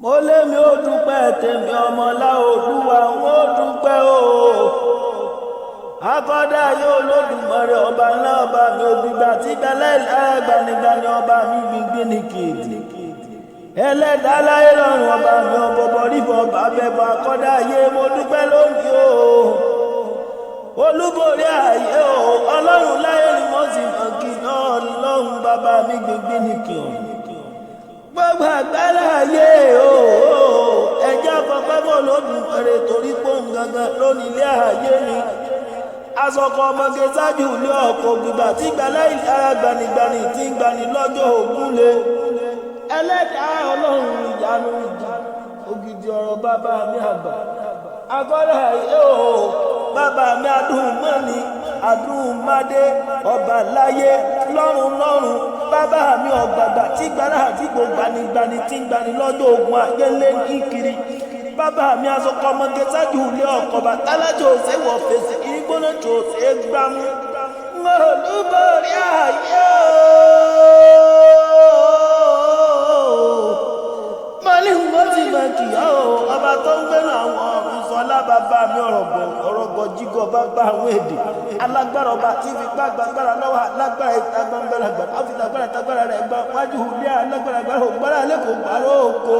mo lémi ó dúpẹ́ tèmi ọmọlá Olúwa wọn ó dúpẹ́ o akọ́dá yóò lódùmarè ọba ńlá ọba mi ògbìgbà tí gbẹ́lẹ́ gbanigbani ọba mi gbìngbìn ní kìdì ẹlẹ́dàá láyé lọ́rùn ọba mi ọ̀bọ̀bọ̀ ríbọ̀ ọba bẹ̀bọ̀ akọ́dá ayé mo dúpẹ́ lónìí o olúborí ayé o ọlọ́run láyé ni mo sì mọ̀ kí náà ọlọ́run bàbá mi gbìngbìn ní kìdì gbogbo àgbàlá ayé o ẹjẹ́ àpapọ̀ bọ̀ lódùmarè torí pòun gangan lónìí ilé ayé ni asọkọ ọmọge ṣáájú ilé ọkọ̀ gbígbà tí gbàlẹ́ ìlara gbanigbani tí ń gbani lọ́jọ́ ògúnlé ẹlẹ́dàá ọlọ́run ìyanu ògidì ọ̀rọ̀ bàbá mi àgbà agbọ́dọ̀ ayé o bàbá mi adùnmọ́ni adùnmádé ọba láyé lọ́run bàbá mi ọ̀gbàgbà tí gbàlẹ́ àdìgbò gbanigbani tí ń gbani lọ́jọ́ ògún ayélé ní kiri bàbá mi asọkọ ọmọge ṣáájú ilé ọkọ̀ bàtàlájò ṣe wọ̀ fèsì ìgbóná tó ṣe gbámú olúborí ayé mọ́lí wọ́n ti mọ̀ kì í ọba tó ń gbẹ́nu àwọn ọ̀run sọlá bàbá mi ọ̀rọ̀gọ̀ jígọ̀ bàbá àwọn èdè alágbára ọba tí fi gbàgbára lọ́wọ́ alágbára ìtagbàgbára gbàdá fi tagbára tagbára rẹ̀ gbà wájú ilé alágbára gbára ògbára lẹ́kọ̀ọ́ gbára òkò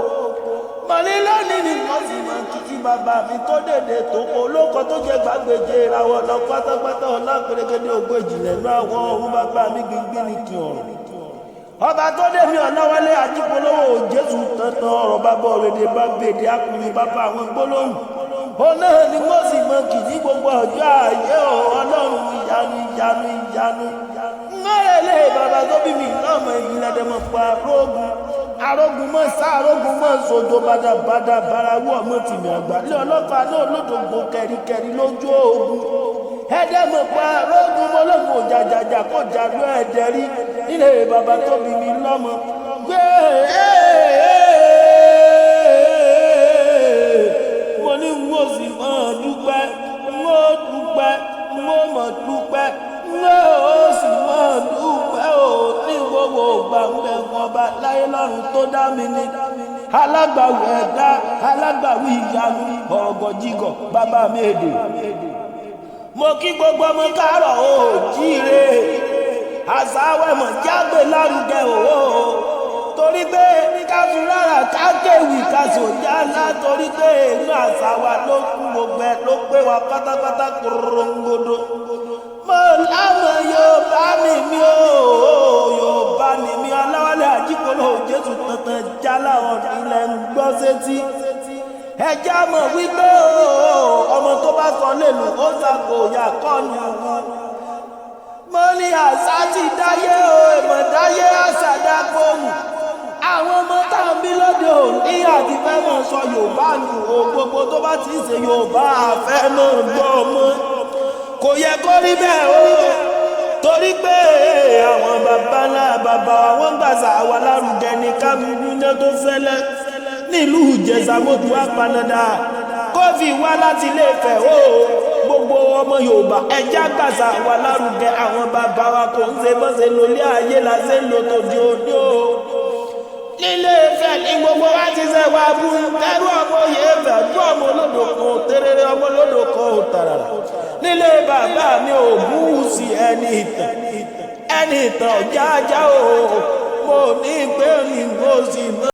mọ̀ní lónìí ni wọ́n sì mọ̀ kìkì bàbá mi tó dèdè tó kó olóko tó jẹ́ gbàgbéje ìràwọ̀ lọ pátápátá ọlápẹ̀rẹ̀gẹ̀dẹ̀ ògbó ìjìnlẹ̀ náà àwọn ọ̀run bàbá mi gbìngbìn ní kí ọ̀run ọba tó dé mi ọ̀nàwálé ajípolówó Jésù tọ̀tàn ọ̀rọ̀ bàbá òrèdè bá gbèdé akùnrin bàbá àwọn gbólóhùn ó náà ni wọ́n sì mọ̀ kìkì gbogbo ọjọ́ ayé ọlọ́run ìyanu mẹ́rẹ̀lẹ́ bàbá tó bí mi lọ́mọ ìyìnlẹ̀dẹ̀mọ̀ pa arógun mọ́ sá arógun mọ́ sojo bàdàbàdà barawọ́ ọmọ tìmí àgbà lé ọlọ́pàá náà lódògbò kẹ̀ríkẹ̀rí lójú ogun ẹ̀ẹ́dẹ́mọ̀ pa arógun mọ́lọ́mọ jàjàjà kó jàlú ẹ̀ẹ́dẹ́rí nílé bàbá tó bí mi lọ́mọ gbé mo ní wọ́n sì mọ́ dúpẹ́ wọ́n mọ̀ dúpẹ́ wọ́n sì mọ́ dúpẹ́ ò ní gbogbo gbàgbẹ́ ọba láyé lọ́run tó dá mi ní alágbàwí ẹ̀dá alágbàwí ìyanu ọ̀gọ̀jìgọ̀ bàbá mi èdè mo kí gbogbo ọmọ káàrọ̀ o jíire àsáwẹ̀mọ̀ jágbe lárugẹ o torí pé káfí rárá kákéwì kásòjá ńlá torí pé inú àṣà wa ló kú gbogbo ẹ ló pé wa pátápátá korongodo mo lámọ̀ Yorùbá ni mi o Yorùbá ni mi Ọláwálé Ajípolówó Jésù tọ̀tàn jálá ọ̀dún ilẹ̀ ń gbọ́ sétí ẹjẹ́ mọ̀ wípé ọmọ tó bá sọ lèlù ó ṣàkóyà kọ́ni mo ní àṣà ti dáyé o èmọ̀ dáyé àṣà dákòhùn àwọn ọmọ táwọn bí lóde òní àti fẹ́ mọ̀ sọ Yorùbá nù o gbogbo tó bá ti ṣe Yorùbá àfẹ́ mọ̀ gbọ́ ọmọ kò yẹ kó rí bẹ́ẹ̀ o torí pé àwọn bàbá náà bàbá wọn gbàṣà wa lárugẹ ní kámúná tó fẹ́lẹ́ nílùú Ìjẹ̀ṣà mọ́tò apanadà kófì wá láti ilé Ifẹ̀ o gbogbo ọmọ Yorùbá ẹjẹ́ gbàṣà wa lárugẹ àwọn bàbá wa kò ń ṣe bọ́sẹ̀ lólé ayé la ṣe ń lò tó di òní o nílé Ifẹ̀ ní gbogbo wa ti ṣe wá bú kẹrù ọmọ Ifẹ̀ ju ọmọ olódò kan tẹrẹrẹ ọmọ olódò kan ò tàràrà nílé bàbá mi ò bú sí ẹni ìtàn jájá o mo ní pé ní mo sì mọ.